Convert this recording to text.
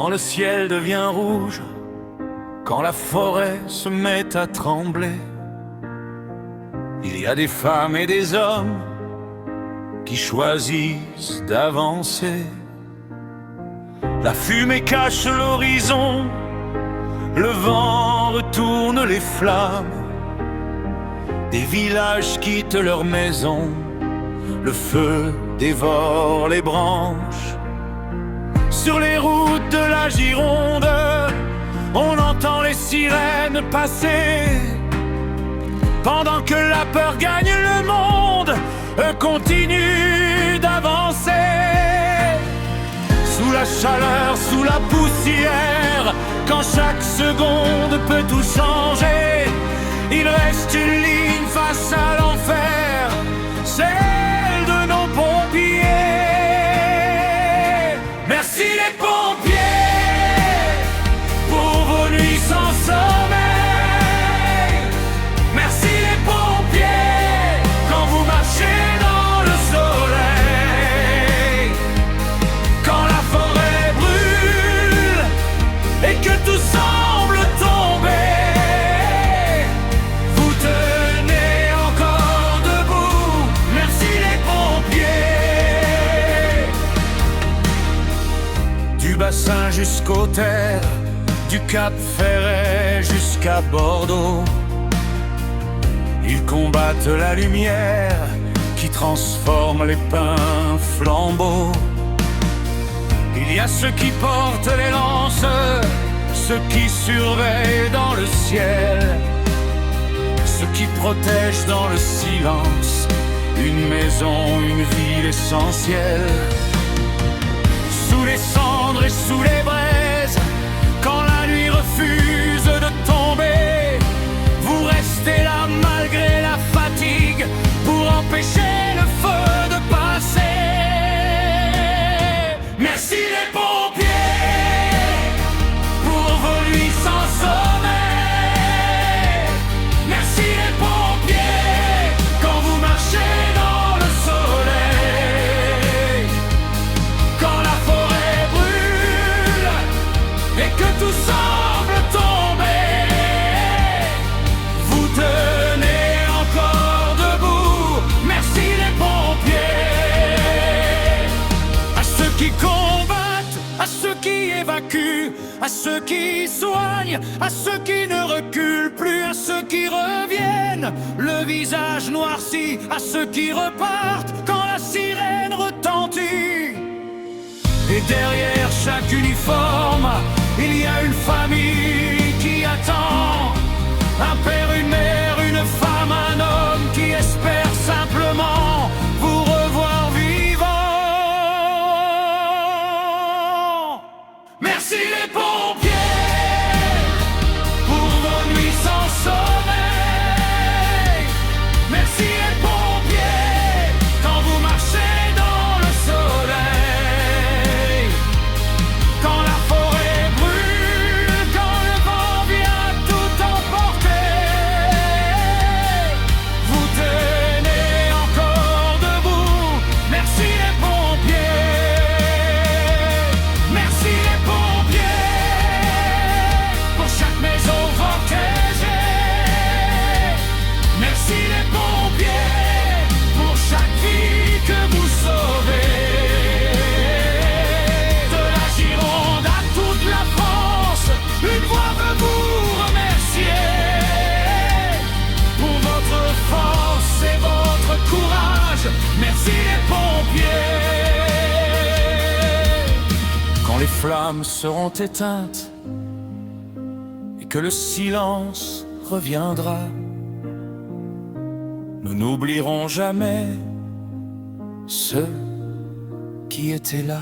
Quand le ciel devient rouge, quand la forêt se met à trembler, il y a des femmes et des hommes qui choisissent d'avancer. La fumée cache l'horizon, le vent retourne les flammes. Des villages quittent leurs maisons, le feu dévore les branches. Sur les routes de la Gironde, on entend les sirènes passer. Pendant que la peur gagne le monde, eux continuent d'avancer. Sous la chaleur, sous la poussière, quand chaque seconde peut tout changer, il reste une ligne face à l'enfer, celle de nos pompiers. Merci les pompiers pour vos nuits sans sommeil. Merci les pompiers quand vous marchez dans le soleil. Quand la forêt brûle et que tout semble tomber, vous tenez encore debout. Merci les pompiers. Du bassin jusqu'aux terres, du Cap Ferret jusqu'à Bordeaux, ils combattent la lumière qui transforme les pins flambeaux. Il y a ceux qui portent les lances, ceux qui surveillent dans le ciel, ceux qui protègent dans le silence une maison, une ville essentielle. Sous les cendres et sous les braises, quand la nuit refuse de tomber, vous restez là malgré la fatigue pour empêcher le feu de passer. Merci les pompiers pour vos nuits sans sommeil. Merci les pompiers quand vous marchez dans le soleil. Quand la forêt brûle et que tout semble tomber, vous tenez encore debout. Merci les pompiers. À ceux qui combattent, à ceux qui évacuent, à ceux qui soignent, à ceux qui ne reculent plus, à ceux qui reviennent, le visage noirci, à ceux qui repartent quand la sirène retentit. Et derrière chaque uniforme, il y a une famille qui attend. Un père, une mère, une femme, un homme qui espère simplement vous revoir vivant. Merci les pompiers pour vos nuits sans sommeil. Merci les pompiers quand vous marchez dans le soleil. Quand la forêt brûle, quand le vent vient tout emporter, vous tenez encore debout. Merci les pompiers. Merci les pompiers pour chaque maison protégée. Merci les pompiers pour chaque vie que vous sauvez. De la Gironde à toute la France, une voix veut vous remercier pour votre force et votre courage. Merci les pompiers. Quand les flammes seront éteintes et que le silence reviendra, nous n'oublierons jamais ceux qui étaient là.